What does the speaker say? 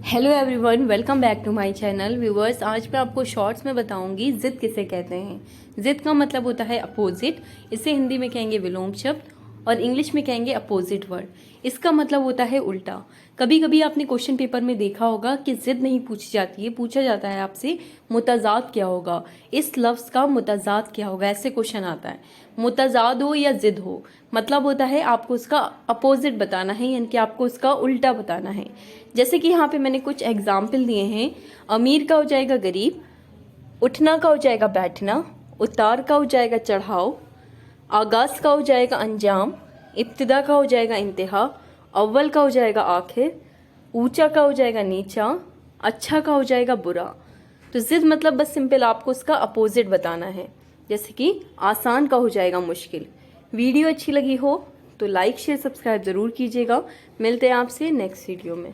Hello everyone, welcome back to my channel viewers. आज मैं आपको शॉर्ट्स में बताऊंगी ज़िद किसे कहते हैं। ज़िद का मतलब होता है अपोजिट। इसे हिंदी में कहेंगे विलोम शब्द और इंग्लिश में कहेंगे अपोजिट वर्ड। इसका मतलब होता है उल्टा। कभी कभी आपने क्वेश्चन पेपर में देखा होगा कि ज़िद नहीं पूछी जाती है, पूछा जाता है आपसे मुतज़ाद क्या होगा, इस लफ्ज़ का मुतज़ाद क्या होगा, ऐसे क्वेश्चन आता है। मुतज़ाद हो या ज़िद हो, मतलब होता है आपको उसका अपोजिट बताना है, यानी कि आपको उसका उल्टा बताना है। जैसे कि यहाँ पे मैंने कुछ एग्जाम्पल दिए हैं। अमीर का हो जाएगा गरीब, उठना का हो जाएगा बैठना, उतार का हो जाएगा चढ़ाव, आगाज़ का हो जाएगा अंजाम, इब्तिदा का हो जाएगा इंतहा, अव्वल का हो जाएगा आखिर, ऊंचा का हो जाएगा नीचा, अच्छा का हो जाएगा बुरा। तो ज़िद मतलब बस सिंपल आपको उसका अपोजिट बताना है। जैसे कि आसान का हो जाएगा मुश्किल। वीडियो अच्छी लगी हो तो लाइक शेयर सब्सक्राइब ज़रूर कीजिएगा। मिलते हैं आपसे नेक्स्ट वीडियो में।